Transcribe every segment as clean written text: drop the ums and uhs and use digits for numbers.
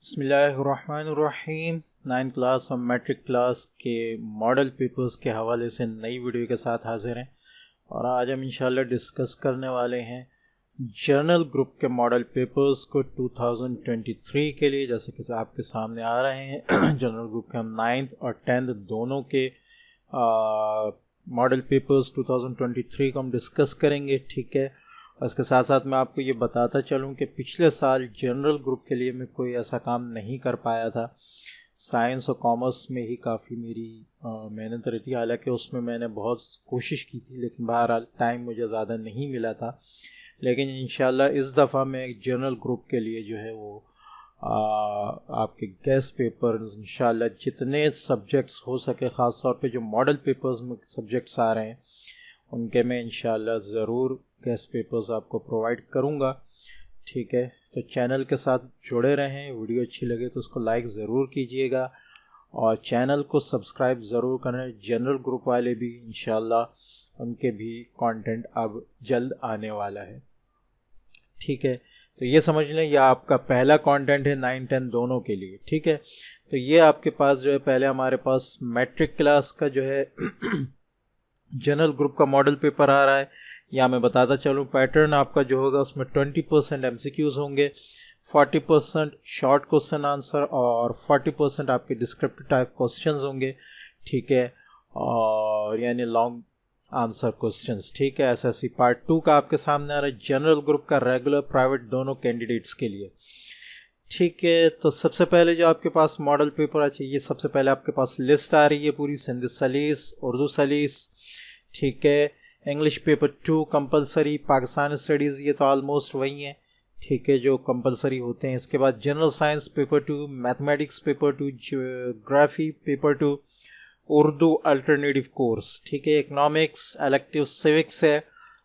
बिस्मिल्लाहिर्रहमानिर्रहीम। 9th class और matric class के मॉडल पेपर्स के हवाले से नई वीडियो के साथ हाजिर हैं और आज हम इंशाल्लाह डिस्कस करने वाले हैं जर्नल ग्रुप के मॉडल पेपर्स को 2023 के लिए। जैसे कि आपके सामने आ रहे हैं जर्नल ग्रुप के हम 9th और 10th दोनों के मॉडल पेपर्स 2023 को हम डिस्कस करेंगे, ठीक है। और इसके साथ साथ मैं आपको ये बताता चलूँ कि पिछले साल जनरल ग्रुप के लिए मैं कोई ऐसा काम नहीं कर पाया था। साइंस और कॉमर्स में ही काफ़ी मेरी मेहनत रही थी, हालांकि उसमें मैंने बहुत कोशिश की थी, लेकिन बहरहाल टाइम मुझे ज़्यादा नहीं मिला था। लेकिन इंशाल्लाह इस दफ़ा मैं एक जनरल ग्रुप के लिए जो है वो आपके गेस्ट पेपर्स इंशाल्लाह जितने सब्जेक्ट्स हो सके, ख़ास तौर पे जो मॉडल पेपर्स में सब्जेक्ट्स आ रहे हैं उनके मैं इंशाल्लाह ज़रूर गेस्ट पेपर्स आपको प्रोवाइड करूँगा, ठीक है। तो चैनल के साथ जुड़े रहें। वीडियो अच्छी लगे तो उसको लाइक ज़रूर कीजिएगा और चैनल को सब्सक्राइब ज़रूर करें। जनरल ग्रुप वाले भी इंशाल्लाह उनके भी कंटेंट अब जल्द आने वाला है, ठीक है। तो ये समझ लें यह आपका पहला कंटेंट है 9-10 दोनों के लिए, ठीक है। तो ये आपके पास जो है पहले हमारे पास मैट्रिक क्लास का जो है जनरल ग्रुप का मॉडल पेपर आ रहा है। या मैं बताता चलूँ पैटर्न आपका जो होगा उसमें 20% MCQs होंगे, 40% शॉर्ट क्वेश्चन आंसर और 40% आपके डिस्क्रिप्टिव टाइप क्वेश्चंस होंगे, ठीक है। और यानी लॉन्ग आंसर क्वेश्चंस, ठीक है। SSC पार्ट 2 का आपके सामने आ रहा है जनरल ग्रुप का, रेगुलर प्राइवेट दोनों कैंडिडेट्स के लिए, ठीक है। तो सबसे पहले जो आपके पास मॉडल पेपर चाहिए, सबसे पहले आपके पास लिस्ट आ रही है पूरी, सिंधी सलीस, उर्दू सलीस, ठीक है। English paper 2 compulsory, Pakistan studies ये तो ऑलमोस्ट वही हैं, ठीक है, जो कंपलसरी होते हैं। इसके बाद general science paper 2, mathematics paper 2, geography paper 2, Urdu alternative course, ठीक है। इकनॉमिक्स इलेक्टिव सिविक्स है,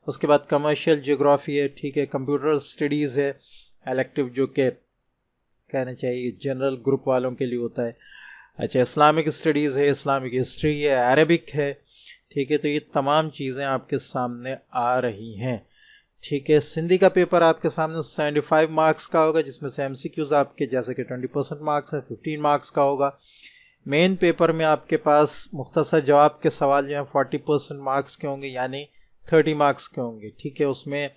उसके बाद कमर्शियल ज्योग्राफी है, ठीक है। कंप्यूटर स्टडीज़ है इलेक्टिव, जो कि कहना चाहिए जनरल ग्रुप वालों के लिए होता है। अच्छा, इस्लामिक स्टडीज़ है, इस्लामिक हिस्ट्री है, अरबिक है, ठीक है। तो ये तमाम चीज़ें आपके सामने आ रही हैं, ठीक है। सिंधी का पेपर आपके सामने 75 मार्क्स का होगा, जिसमें से MCQs आपके जैसे कि 20% मार्क्स है, 15 मार्क्स का होगा। मेन पेपर में आपके पास मुख्तसर जवाब के सवाल जो हैं 40% मार्क्स के होंगे, यानी 30 मार्क्स के होंगे, ठीक है। उसमें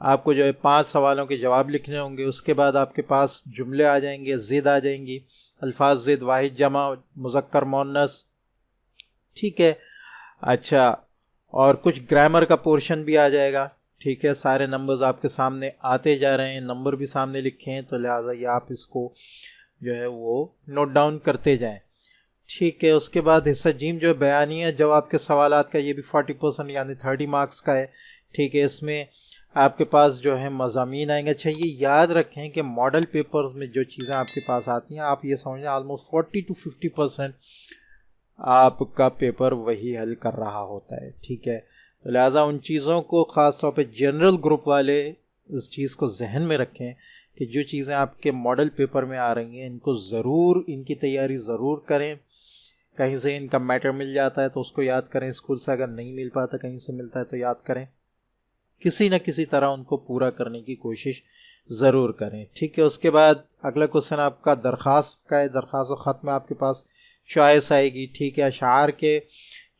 आपको जो है 5 सवालों के जवाब लिखने होंगे। उसके बाद आपके पास जुमले आ जाएंगे, ज़िद आ जाएंगी, अल्फाज ज़िद, वाहिद जमा, मुज़क्कर मुअन्नस, ठीक है। अच्छा, और कुछ ग्रामर का पोर्शन भी आ जाएगा, ठीक है। सारे नंबर्स आपके सामने आते जा रहे हैं, नंबर भी सामने लिखे हैं, तो लिहाजा ये आप इसको जो है वो नोट डाउन करते जाएं, ठीक है। उसके बाद हिस्सा जीम जो बयानिया जवाब के सवालात का, ये भी 40% यानी 30 मार्क्स का है, ठीक है। इसमें आपके पास जो है मज़ामीन आएंगे। अच्छा, ये याद रखें कि मॉडल पेपर्स में जो चीज़ें आपके पास आती हैं, आप ये समझें ऑलमोस्ट 40 to 50% आपका पेपर वही हल कर रहा होता है, ठीक है। तो लिहाजा उन चीज़ों को ख़ास तौर पे जनरल ग्रुप वाले इस चीज़ को जहन में रखें कि जो चीज़ें आपके मॉडल पेपर में आ रही हैं इनको ज़रूर, इनकी तैयारी ज़रूर करें। कहीं से इनका मैटर मिल जाता है तो उसको याद करें, स्कूल से अगर नहीं मिल पाता कहीं से मिलता है तो याद करें, किसी न किसी तरह उनको पूरा करने की कोशिश ज़रूर करें, ठीक है। उसके बाद अगला क्वेश्चन आपका दरख्वास्त का है। दरख्वास्त ख़त में आपके पास चॉइस आएगी, ठीक है। अशार के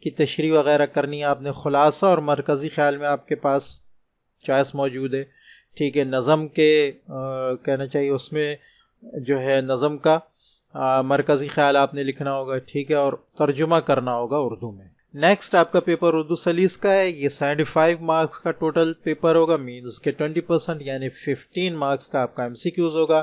की तशरीह वगैरह करनी है आपने, खुलासा और मरकज़ी ख्याल में आपके पास चॉइस मौजूद है, ठीक है। नज़म के कहना चाहिए उसमें जो है नज़म का मरकज़ी ख्याल आपने लिखना होगा, ठीक है, और तर्जुमा करना होगा उर्दू में। नेक्स्ट आपका पेपर उर्दू सलीस का है। ये 75 मार्क्स का टोटल पेपर होगा, मीन्स के 20% यानी 15 मार्क्स का आपका MCQs होगा,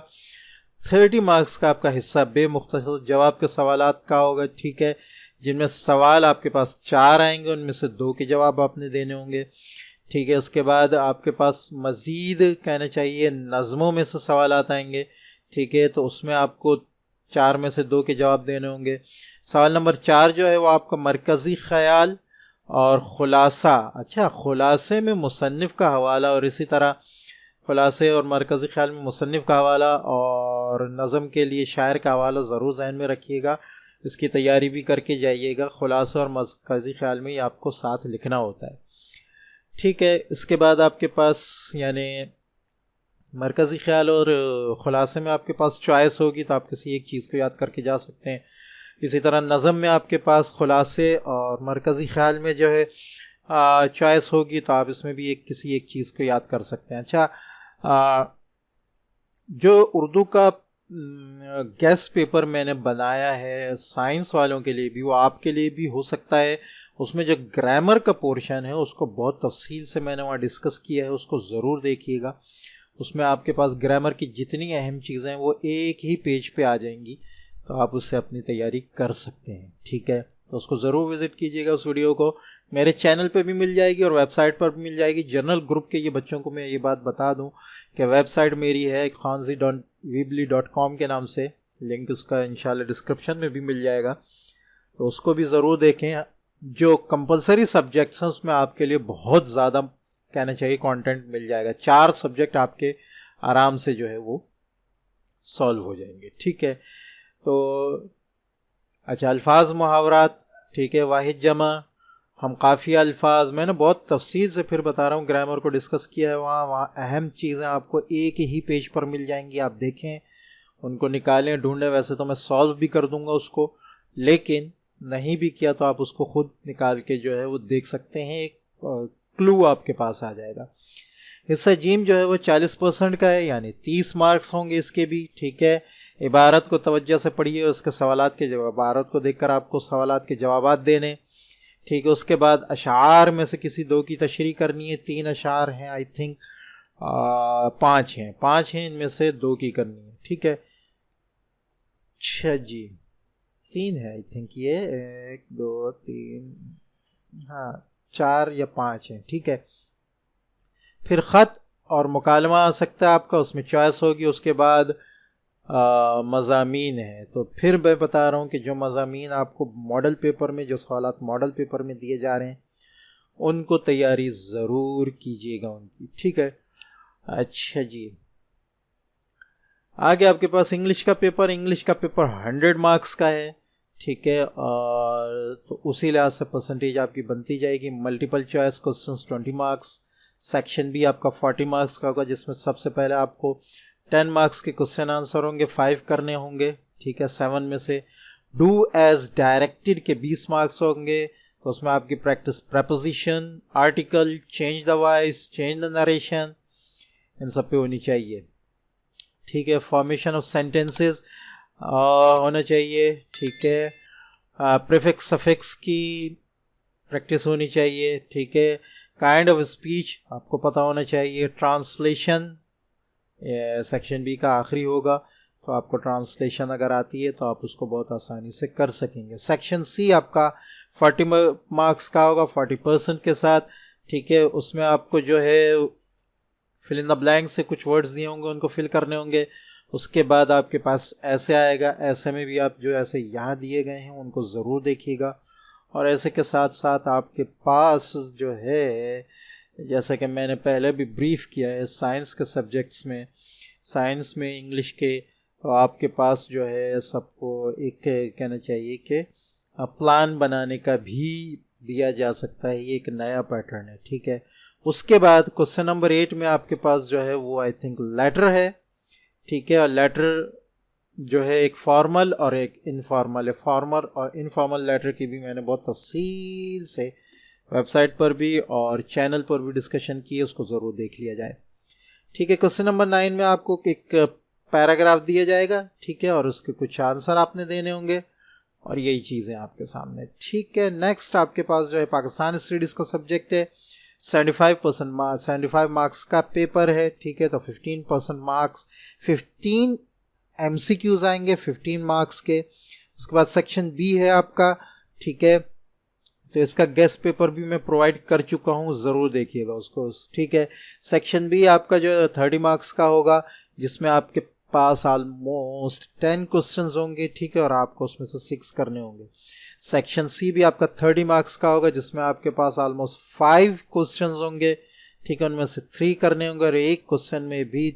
30 मार्क्स का आपका हिस्सा बेमुख्तसर जवाब के सवालात का होगा, ठीक है, जिनमें सवाल आपके पास 4 आएंगे, उनमें से 2 के जवाब आपने देने होंगे, ठीक है। उसके बाद आपके पास मज़ीद कहना चाहिए नज़मों में से सवालात आएंगे, ठीक है, तो उसमें आपको 4 में से 2 के जवाब देने होंगे। सवाल नंबर 4 जो है वो आपका मरकज़ी ख़याल और ख़ुलासा। अच्छा, ख़ुलासे में मुसन्निफ़ का हवाला और इसी तरह ख़ुलासे और मरकज़ी ख़याल में मुसन्निफ़ का हवाला और नज़म के लिए शायर का हवाला ज़रूर ज़हन में रखिएगा, इसकी तैयारी भी करके जाइएगा। ख़ुलासा और मरकज़ी ख़याल में ही आपको साथ लिखना होता है, ठीक है। इसके बाद आपके पास यानी मरकज़ी ख्याल और ख़ुलासे में आपके पास चॉइस होगी तो आप किसी एक चीज़ को याद करके जा सकते हैं। इसी तरह नज़म में आपके पास ख़ुलासे और मरकज़ी ख्याल में जो है चॉइस होगी तो आप इसमें भी किसी एक चीज़ को याद कर सकते हैं। अच्छा, जो उर्दू का गेस्ट पेपर मैंने बनाया है साइंस वालों के लिए भी, वो आपके लिए भी हो सकता है। उसमें जो ग्रामर का पोर्शन है उसको बहुत तफसील से मैंने वहाँ डिस्कस किया है, उसको ज़रूर देखिएगा। उसमें आपके पास ग्रामर की जितनी अहम चीज़ें हैं वो एक ही पेज पे आ जाएंगी, तो आप उससे अपनी तैयारी कर सकते हैं। ठीक है, तो उसको ज़रूर विज़िट कीजिएगा। उस वीडियो को मेरे चैनल पे भी मिल जाएगी और वेबसाइट पर भी मिल जाएगी। जनरल ग्रुप के ये बच्चों को मैं ये बात बता दूं कि वेबसाइट मेरी है khanzi.weebly.com के नाम से, लिंक उसका इंशाल्लाह डिस्क्रिप्शन में भी मिल जाएगा, तो उसको भी ज़रूर देखें। जो कंपलसरी सब्जेक्ट्स हैं उसमें आपके लिए बहुत ज़्यादा कहना चाहिए कंटेंट मिल जाएगा। 4 सब्जेक्ट आपके आराम से जो है वो सॉल्व हो जाएंगे। ठीक है, तो अच्छा, अल्फाज मुहावरात, ठीक है, वाहिद जमा, हम काफ़िया अल्फाज, मैंने बहुत तफसील से फिर बता रहा हूँ ग्रामर को डिस्कस किया है। वहाँ अहम चीज़ें आपको एक ही पेज पर मिल जाएंगी, आप देखें, उनको निकालें, ढूंढें। वैसे तो मैं सॉल्व भी कर दूंगा उसको, लेकिन नहीं भी किया तो आप उसको खुद निकाल के जो है वो देख सकते हैं, एक क्लू आपके पास आ जाएगा। हिस्सा जीम जो है वो 40% का है, यानी 30 मार्क्स होंगे इसके भी। ठीक है, इबारत को तवज्जो से पढ़िए, उसके सवालात के जवाब, इबारत को देखकर आपको सवालात के जवाबात देने। ठीक है, उसके बाद अशार में से किसी 2 की तशरीह करनी है। 3 अशार हैं आई थिंक, 5 हैं, इनमें से 2 की करनी है। ठीक है, अच्छा जी, 3 है आई थिंक, ये 1 2 3, हाँ 4 या 5 हैं। ठीक है, फिर ख़त और मुकालमा आ सकता है आपका, उसमें चॉइस होगी। उसके बाद मज़ामीन है, तो फिर मैं बता रहा हूँ कि जो मज़ामीन आपको मॉडल पेपर में, जो सवालात मॉडल पेपर में दिए जा रहे हैं, उनको तैयारी ज़रूर कीजिएगा उनकी। ठीक है, अच्छा जी, आगे आपके पास इंग्लिश का पेपर। इंग्लिश का पेपर 100 मार्क्स का है। ठीक है, और तो उसी लिहाज से परसेंटेज आपकी बनती जाएगी। Multiple choice questions 20 marks, section भी आपका 40 मार्क्स का होगा, जिसमें सबसे पहले आपको 10 मार्क्स के क्वेश्चन आंसर होंगे, 5 करने होंगे। ठीक है, 7 में से डू एज डायरेक्टेड के 20 मार्क्स होंगे, तो उसमें आपकी practice preposition, article, change the voice, change the narration, इन सब पे होनी चाहिए। ठीक है, फॉर्मेशन ऑफ सेंटेंसेस होना चाहिए। ठीक है, प्रीफिक्स सफिक्स की प्रैक्टिस होनी चाहिए। ठीक है, काइंड ऑफ स्पीच आपको पता होना चाहिए। ट्रांसलेशन सेक्शन बी का आखिरी होगा, तो आपको ट्रांसलेशन अगर आती है तो आप उसको बहुत आसानी से कर सकेंगे। सेक्शन सी आपका 40 मार्क्स का होगा, 40% के साथ। ठीक है, उसमें आपको जो है फिल इन द ब्लैंक से कुछ वर्ड्स दिए होंगे, उनको फिल करने होंगे। उसके बाद आपके पास ऐसे आएगा, ऐसे में भी आप जो ऐसे यहाँ दिए गए हैं उनको ज़रूर देखिएगा। और ऐसे के साथ साथ आपके पास जो है, जैसे कि मैंने पहले भी ब्रीफ किया है, साइंस के सब्जेक्ट्स में, साइंस में इंग्लिश के, तो आपके पास जो है सबको एक कहना चाहिए कि प्लान बनाने का भी दिया जा सकता है। ये एक नया पैटर्न है। ठीक है, उसके बाद क्वेश्चन नंबर 8 में आपके पास जो है वो आई थिंक लेटर है। ठीक है, और लेटर जो है एक फॉर्मल और एक इनफॉर्मल है। फॉर्मल और इनफॉर्मल लेटर की भी मैंने बहुत तफसील से वेबसाइट पर भी और चैनल पर भी डिस्कशन की है, उसको ज़रूर देख लिया जाए। ठीक है, क्वेश्चन नंबर 9 में आपको एक पैराग्राफ दिया जाएगा। ठीक है, और उसके कुछ आंसर आपने देने होंगे, और यही चीज़ें आपके सामने। ठीक है, नेक्स्ट आपके पास जो है पाकिस्तान स्टडीज़ का सब्जेक्ट है। 75 मार्क्स का पेपर है। ठीक है, तो 15% मार्क्स, 15 MCQs आएंगे 15 मार्क्स के। उसके बाद सेक्शन बी है आपका। ठीक है, तो इसका गेस्ट पेपर भी मैं प्रोवाइड कर चुका हूँ, ज़रूर देखिएगा उसको। ठीक है, सेक्शन बी आपका जो 30 मार्क्स का होगा, जिसमें आपके पास ऑलमोस्ट 10 क्वेश्चंस होंगे। ठीक है, और आपको उसमें से 6 करने होंगे। सेक्शन सी भी आपका 30 मार्क्स का होगा, जिसमें आपके पास ऑलमोस्ट 5 क्वेश्चंस होंगे। ठीक है, उनमें से 3 करने होंगे, और एक क्वेश्चन में भी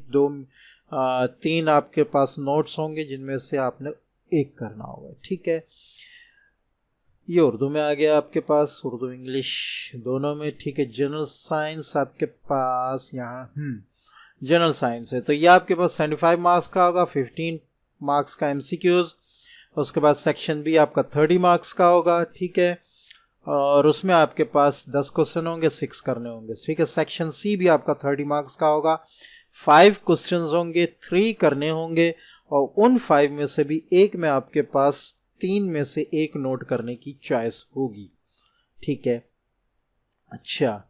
3 आपके पास नोट्स होंगे, जिनमें से आपने एक करना होगा। ठीक है, ये उर्दू में आ गया आपके पास, उर्दू इंग्लिश दोनों में। ठीक है, जनरल साइंस आपके पास यहाँ जनरल साइंस है, तो ये आपके पास 75 मार्क्स का होगा, 15 मार्क्स का एमसीक्यूज। उसके बाद सेक्शन बी आपका 30 मार्क्स का होगा, ठीक है, और उसमें आपके पास 10 क्वेश्चन होंगे, 6 करने होंगे, ठीक है। सेक्शन सी भी आपका 30 मार्क्स का होगा, 5 क्वेश्चन होंगे, 3 करने होंगे, और उन 5 में से भी एक में आपके पास 3 में से एक नोट करने की चॉइस होगी, ठीक है। अच्छा,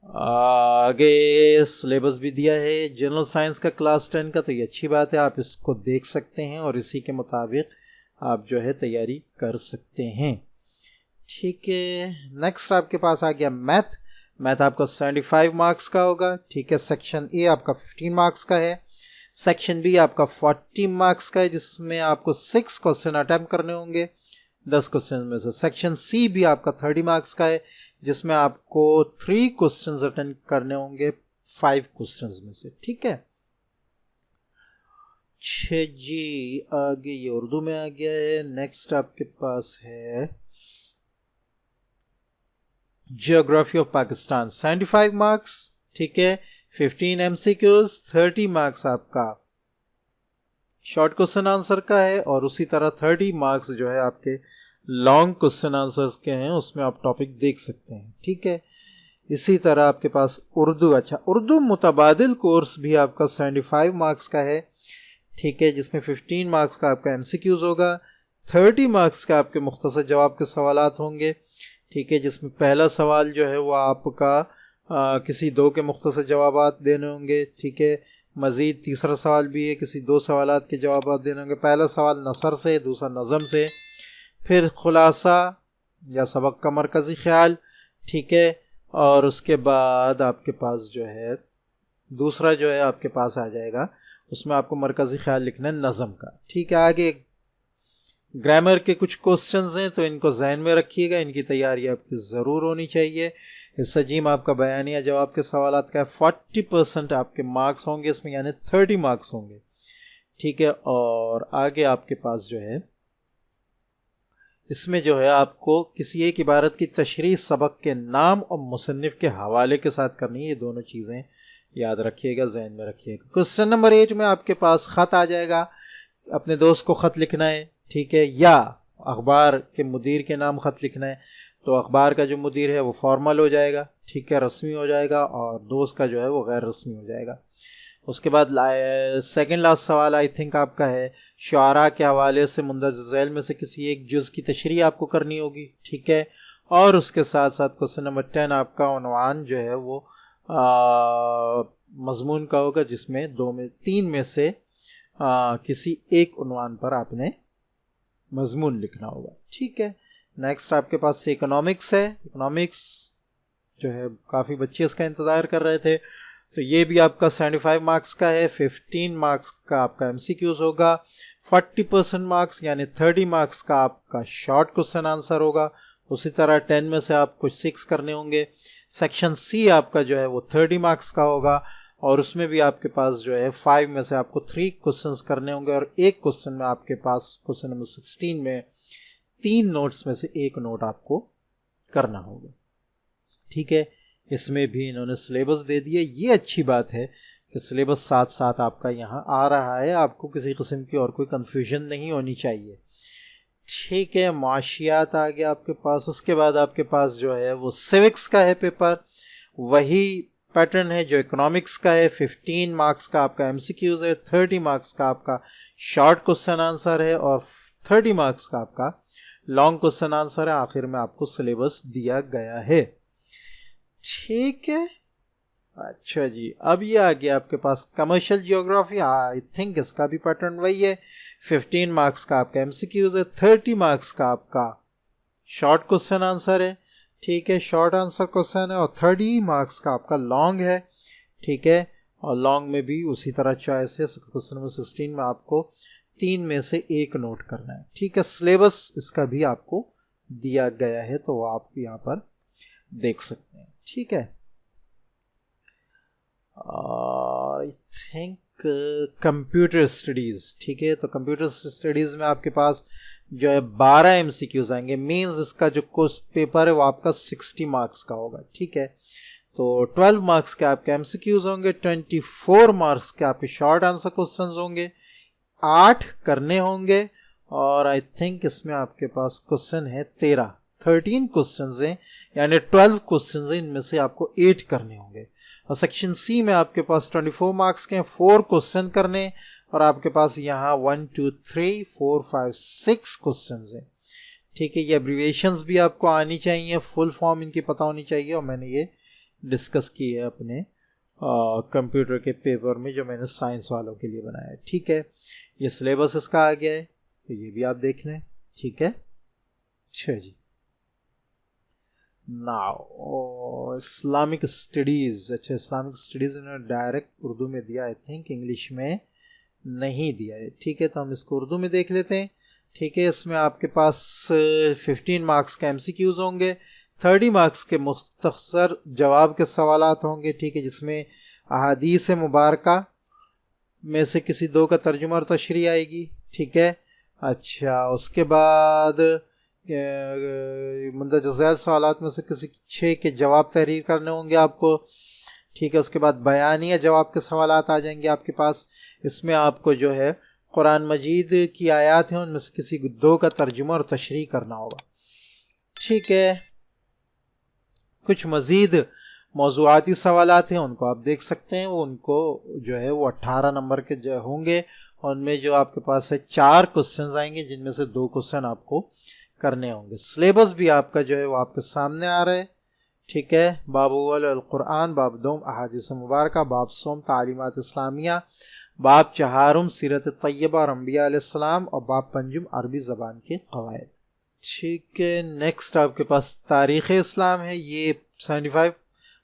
आगे सिलेबस भी दिया है जनरल साइंस का क्लास 10 का, तो ये अच्छी बात है, आप इसको देख सकते हैं और इसी के मुताबिक आप जो है तैयारी कर सकते हैं, ठीक है। नेक्स्ट आपके पास आ गया मैथ। मैथ आपका 75 मार्क्स का होगा, ठीक है। सेक्शन ए आपका 15 मार्क्स का है, सेक्शन बी आपका 40 मार्क्स का है, जिसमें आपको 6 क्वेश्चन अटेम्प्ट करने होंगे 10 क्वेश्चन में से। सेक्शन सी भी आपका 30 मार्क्स का है, जिसमें आपको 3 क्वेश्चन अटेम्प्ट करने होंगे 5 क्वेश्चन में से, ठीक है। जी, आगे ये उर्दू में आ गया है। नेक्स्ट आपके पास है जियोग्राफी ऑफ पाकिस्तान, 75 मार्क्स, ठीक है। 15 एमसीक्यूज, 30 मार्क्स आपका शॉर्ट क्वेश्चन आंसर का है, और उसी तरह 30 मार्क्स जो है आपके लॉन्ग क्वेश्चन आंसर्स के हैं, उसमें आप टॉपिक देख सकते हैं, ठीक है। इसी तरह आपके पास उर्दू, अच्छा, उर्दू मुतबादिल कोर्स भी आपका 75 मार्क्स का है, ठीक है, जिसमें 15 मार्क्स का आपका एमसीक्यूज होगा, 30 मार्क्स का आपके मुख्तसर जवाब के सवालात होंगे, ठीक है, जिसमें पहला सवाल जो है वो आपका किसी 2 के मुख्तसर जवाबात देने होंगे, ठीक है। मज़ीद तीसरा सवाल भी है, किसी 2 सवालात के जवाबात देने होंगे। पहला सवाल नसर से, दूसरा नज़म से, फिर खुलासा या सबक का मरकज़ी ख्याल, ठीक है, और उसके बाद आपके पास जो है दूसरा जो है आपके पास आ जाएगा, उसमें आपको मरकज़ी ख्याल लिखना है नज़म का, ठीक है। आगे ग्रामर के कुछ क्वेश्चंस हैं, तो इनको जहन में रखिएगा, इनकी तैयारी आपकी ज़रूर होनी चाहिए। हिस्सा जीम आपका बयानिया जवाब के सवालात का है, 40% आपके मार्क्स होंगे इसमें, यानी 30 मार्क्स होंगे, ठीक है। और आगे आपके पास जो है इसमें जो है आपको किसी एक इबारत की तशरीह सबक के नाम और मुसन्निफ के हवाले के साथ करनी है, ये दोनों चीज़ें याद रखिएगा, जहन में रखिएगा। क्वेश्चन नंबर 8 में आपके पास ख़त आ जाएगा, अपने दोस्त को ख़त लिखना है, ठीक है, या अखबार के मुदीर के नाम ख़त लिखना है, तो अखबार का जो मुदीर है वो फॉर्मल हो जाएगा, ठीक है, रस्मी हो जाएगा, और दोस्त का जो है वो गैर रस्मी हो जाएगा। उसके बाद सेकंड लास्ट सवाल आई थिंक आपका है, शुआरा के हवाले से मुंदरज झैल में से किसी एक जुज़ की तशरीह आपको करनी होगी, ठीक है। और उसके साथ साथ क्वेश्चन नंबर 10 आपका उन्वान जो है वो मजमून का होगा, जिसमें 3 में से किसी एक उन्वान पर आपने मजमून लिखना होगा, ठीक है। नेक्स्ट आपके पास से इकोनॉमिक्स है। इकोनॉमिक्स जो है काफ़ी बच्चे इसका इंतज़ार कर रहे थे, तो ये भी आपका 75 मार्क्स का है, 15 मार्क्स का आपका एमसीक्यूज होगा, 40% मार्क्स यानी 30 मार्क्स का आपका शॉर्ट क्वेश्चन आंसर होगा, उसी तरह 10 में से आप कुछ 6 करने होंगे। सेक्शन सी आपका जो है वो 30 मार्क्स का होगा, और उसमें भी आपके पास जो है 5 में से आपको 3 क्वेश्चंस करने होंगे, और एक क्वेश्चन में आपके पास क्वेश्चन नंबर 16 में 3 नोट्स में से एक नोट आपको करना होगा, ठीक है। इसमें भी इन्होंने सिलेबस दे दिया, ये अच्छी बात है कि सिलेबस साथ साथ आपका यहाँ आ रहा है, आपको किसी किस्म की और कोई कन्फ्यूजन नहीं होनी चाहिए, ठीक है। माशियात आ गया आपके पास। उसके बाद आपके पास जो है वो सिविक्स का है पेपर, वही पैटर्न है जो इकोनॉमिक्स का है, 15 मार्क्स का आपका एमसीक्यूज है, 30 मार्क्स का आपका शॉर्ट क्वेश्चन आंसर है, और 30 मार्क्स का आपका लॉन्ग क्वेश्चन आंसर है। आखिर में आपको सिलेबस दिया गया है, ठीक है। अच्छा जी, अब ये आ गया आपके पास कमर्शियल जियोग्राफी। आई थिंक इसका भी पैटर्न वही है, 15 मार्क्स का आपका एमसीक्यूज है, 30 मार्क्स का आपका शॉर्ट क्वेश्चन आंसर है, ठीक है, शॉर्ट आंसर क्वेश्चन है, और 30 मार्क्स का आपका लॉन्ग है, ठीक है। और लॉन्ग में भी उसी तरह चॉइस है, क्वेश्चन नंबर 16 में आपको 3 में से एक नोट करना है, ठीक है। सिलेबस इसका भी आपको दिया गया है, तो वो आप यहाँ पर देख सकते हैं, ठीक है। आई थिंक कंप्यूटर स्टडीज़, ठीक है, तो कंप्यूटर स्टडीज़ में आपके पास जो है 12 एमसीक्यूज आएंगे। मींस इसका जो पेपर है वो आपका 60 मार्क्स का होगा, ठीक है। तो 12 मार्क्स के आपके एमसीक्यूज होंगे, 24 मार्क्स के आपके शॉर्ट आंसर क्वेश्चंस होंगे, 8 करने होंगे, और आई थिंक इसमें आपके पास क्वेश्चन है 13 क्वेश्चंस हैं, यानी 12 क्वेश्चंस हैं, इनमें से आपको 8 करने होंगे। और सेक्शन सी में आपके पास 24 मार्क्स के 4 क्वेश्चन करने, और आपके पास यहाँ 1 2 3 4 5 6 क्वेश्चन हैं। ठीक है, ये एब्रीविएशंस भी आपको आनी चाहिए, फुल फॉर्म इनकी पता होनी चाहिए, और मैंने ये डिस्कस की है अपने कंप्यूटर के पेपर में जो मैंने साइंस वालों के लिए बनाया है। ठीक है, ये सिलेबस इसका आ गया है, तो ये भी आप देख लें। ठीक है, अच्छा जी। नाउ इस्लामिक स्टडीज़, अच्छा इस्लामिक स्टडीज़ इन्होंने डायरेक्ट उर्दू में दिया, आई थिंक इंग्लिश में नहीं दिया है। ठीक है, तो हम इसको उर्दू में देख लेते हैं। ठीक है, इसमें आपके पास 15 मार्क्स के एमसीक्यूज होंगे, 30 मार्क्स के मुख्तसर जवाब के सवालात होंगे। ठीक है, जिसमें अहादीस मुबारका में से किसी 2 का तर्जुमा और तशरीह आएगी। ठीक है, अच्छा उसके बाद मंदरजा झैल सवालात में से किसी 6 के जवाब तहरीर करने होंगे आपको। ठीक है, उसके बाद बयानिया जवाब के सवालात आ जाएंगे आपके पास। इसमें आपको जो है कुरान मजीद की आयत हैं, उनमें से किसी 2 का तर्जुमा और तशरीह करना होगा। ठीक है, कुछ मज़ीद मौज़ूआती सवालात हैं, उनको आप देख सकते हैं, वो उनको जो है वो 18 नंबर के जो होंगे, और उनमें जो आपके पास है 4 क्वेश्चन आएंगे, जिनमें से 2 क्वेश्चन आपको करने होंगे। सिलेबस भी आपका जो है वो आपके सामने आ रहा है। ठीक है, बाब अव्वल अल-कुरान, बाब दोम अहादीस मुबारका, बाब सोम तालीमात इस्लामिया, बाब चहारुम सीरत तय्यबा और अंबिया अलैहिस्सलाम, और बाब पंजुम अरबी ज़बान के क़वाइद। ठीक है, नेक्स्ट आपके पास तारीख़ इस्लाम है, ये 75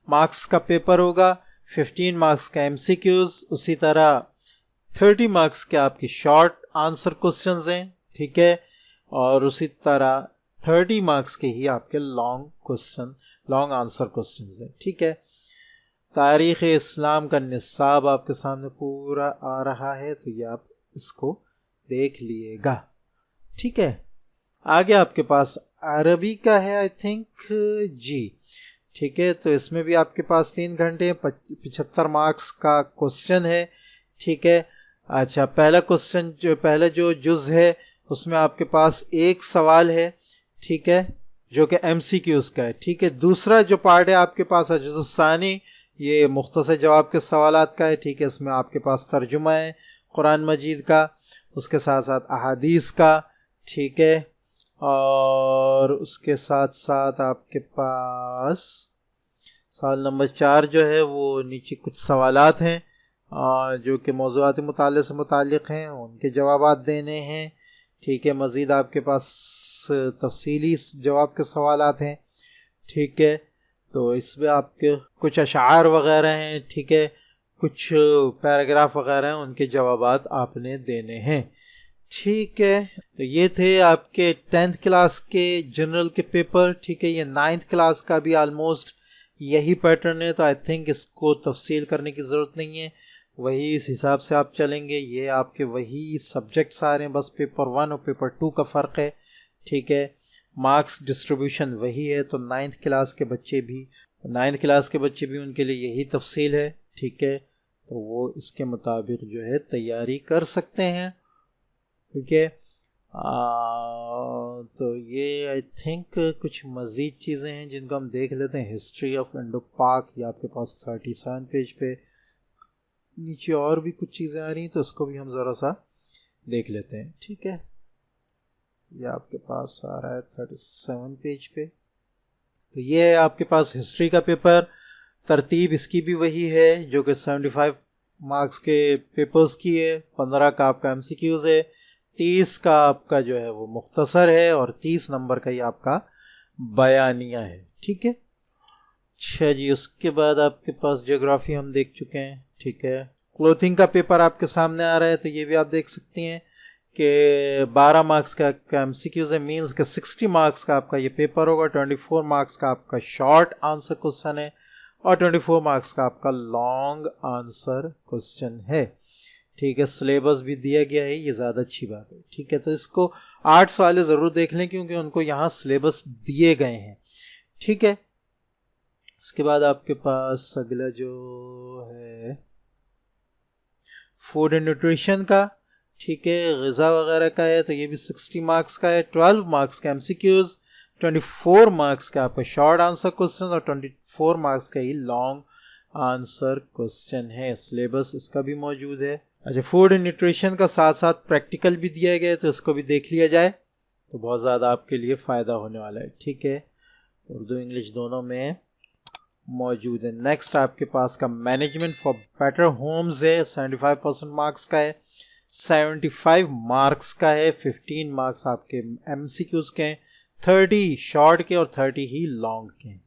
मार्क्स का पेपर होगा, 15 मार्क्स का एमसीक्यूज, उसी तरह 30 मार्क्स के आपके शॉर्ट आंसर क्वेश्चंस हैं। ठीक है, और उसी तरह 30 मार्क्स के ही आपके लॉन्ग आंसर क्वेश्चंस हैं। ठीक है, तारीख़ इस्लाम का निसाब आपके सामने पूरा आ रहा है, तो ये आप इसको देख लीजिएगा। ठीक है, आगे आपके पास अरबी का है आई थिंक जी। ठीक है, तो इसमें भी आपके पास 3 घंटे 75 मार्क्स का क्वेश्चन है। ठीक है, अच्छा पहला जो जुज़ है उसमें आपके पास 1 सवाल है। ठीक है, जो कि एमसीक्यूज़ का है। ठीक है, दूसरा जो पार्ट है आपके पास जुज़ सानी, ये मुख्तसर जवाब के सवालात का है। ठीक है, इसमें आपके पास तर्जुमा है कुरान मजीद का, उसके साथ साथ अहादीस का। ठीक है, और उसके साथ साथ आपके पास सवाल नंबर 4 जो है वो नीचे कुछ सवालात हैं जो कि मौज़ूआती मुताले से मुतालिक हैं, उनके जवाबात देने हैं। ठीक है, मज़ीद आपके पास तफसीली जवाब के सवालात हैं। ठीक है, तो इसमें आपके कुछ अशार वगैरह हैं। ठीक है, कुछ पैराग्राफ वगैरह हैं, उनके जवाबात आपने देने हैं। ठीक है, तो ये थे आपके 10th क्लास के जनरल के पेपर। ठीक है, ये 9th क्लास का भी आलमोस्ट यही पैटर्न है, तो आई थिंक इसको तफसील करने की ज़रूरत नहीं है, वही इस हिसाब से आप चलेंगे। ये आपके वही सब्जेक्ट्स आ रहे हैं, बस पेपर 1 और पेपर 2 का फ़र्क है। ठीक है, मार्क्स डिस्ट्रीब्यूशन वही है, तो 9th क्लास के बच्चे भी उनके लिए यही तफसील है। ठीक है, तो वो इसके मुताबिक जो है तैयारी कर सकते हैं। ठीक है, तो ये आई थिंक कुछ मज़ीद चीज़ें हैं जिनको हम देख लेते हैं। हिस्ट्री ऑफ इंडो पाक, ये आपके पास 37 पेज पे, नीचे और भी कुछ चीज़ें आ रही हैं, तो उसको भी हम ज़रा सा देख लेते हैं। ठीक है, ये आपके पास आ रहा है 37 पेज पे, तो ये है आपके पास हिस्ट्री का पेपर। तरतीब इसकी भी वही है जो कि 75 मार्क्स के पेपर्स की है। 15 का आपका एमसीक्यूज़ है, 30 का आपका जो है वो मुख्तसर है, और 30 नंबर का ही आपका बयानिया है। ठीक है, अच्छा जी, उसके बाद आपके पास ज्योग्राफी हम देख चुके हैं। ठीक है, क्लोथिंग का पेपर आपके सामने आ रहा है, तो ये भी आप देख सकती हैं कि 12 मार्क्स का एमसीक्यूज़ है, मीन्स के 60 मार्क्स का आपका ये पेपर होगा। 24 मार्क्स का आपका शॉर्ट आंसर क्वेश्चन है, और 24 मार्क्स का आपका लॉन्ग आंसर क्वेश्चन है। ठीक है, सिलेबस भी दिया गया है, ये ज़्यादा अच्छी बात है। ठीक है, तो इसको 8 सवाल ज़रूर देख लें, क्योंकि उनको यहाँ सिलेबस दिए गए हैं। ठीक है, उसके बाद आपके पास अगला जो है फूड एंड न्यूट्रिशन का, ठीक है, ग़िज़ा वगैरह का है, तो ये भी 60 मार्क्स का है। 12 मार्क्स का MCQs, 24 मार्क्स का आपका शॉर्ट आंसर क्वेश्चन और 24 मार्क्स का ही लॉन्ग आंसर क्वेश्चन है। सिलेबस इसका भी मौजूद है। अच्छा, फूड एंड न्यूट्रिशन का साथ साथ प्रैक्टिकल भी दिया गया है, तो इसको भी देख लिया जाए तो बहुत ज़्यादा आपके लिए फ़ायदा होने वाला है, ठीक है। उर्दू इंग्लिश दोनों में मौजूद है। नेक्स्ट आपके पास का मैनेजमेंट फॉर बेटर होम्स है, 75% मार्क्स का है, 75 मार्क्स का है, 15 मार्क्स आपके MCQs के हैं, 30 शॉर्ट के और 30 ही लॉन्ग के हैं।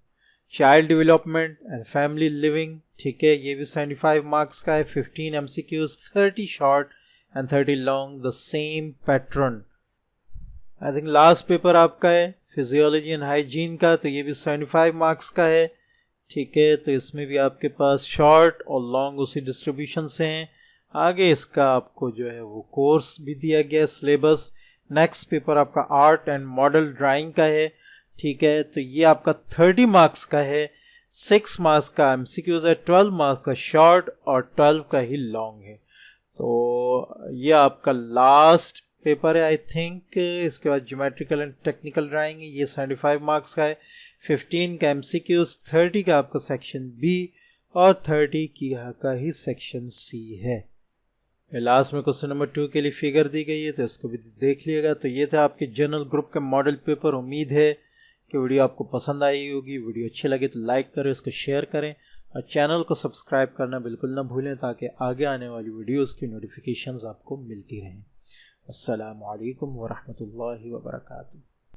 Child development and family living, ठीक है, ये भी 75 मार्क्स का है, 15 MCQs, 30 short and 30 long, the same pattern. I think last paper आपका है फिजियोलॉजी एंड हाइजीन का, तो ये भी 75 मार्क्स का है, ठीक है। तो इसमें भी आपके पास शॉर्ट और लॉन्ग उसी डिस्ट्रीब्यूशन से हैं। आगे इसका आपको जो है वो कोर्स भी दिया गया, सिलेबस। नेक्स्ट पेपर आपका आर्ट एंड मॉडल ड्राइंग का है, ठीक है, तो ये आपका 30 मार्क्स का है, 6 मार्क्स का MCQs है, 12 मार्क्स का शॉर्ट और 12 का ही लॉन्ग है। तो ये आपका लास्ट पेपर है आई थिंक। इसके बाद ज्योमेट्रिकल एंड टेक्निकल ड्राइंग है, ये 75 मार्क्स का है, 15 का MCQs, 30 का आपका सेक्शन B और 30 का ही सेक्शन C है। लास्ट में क्वेश्चन नंबर 2 के लिए फिगर दी गई है, तो इसको भी देख लिएगा। तो ये था आपके जनरल ग्रुप का मॉडल पेपर। उम्मीद है कि वीडियो आपको पसंद आई होगी। वीडियो अच्छी लगे तो लाइक करें, इसको शेयर करें और चैनल को सब्सक्राइब करना बिल्कुल ना भूलें, ताकि आगे आने वाली वीडियोस की नोटिफिकेशंस आपको मिलती रहें। अस्सलामु अलैकुम वरहमतुल्लाहि वबरकातुहू।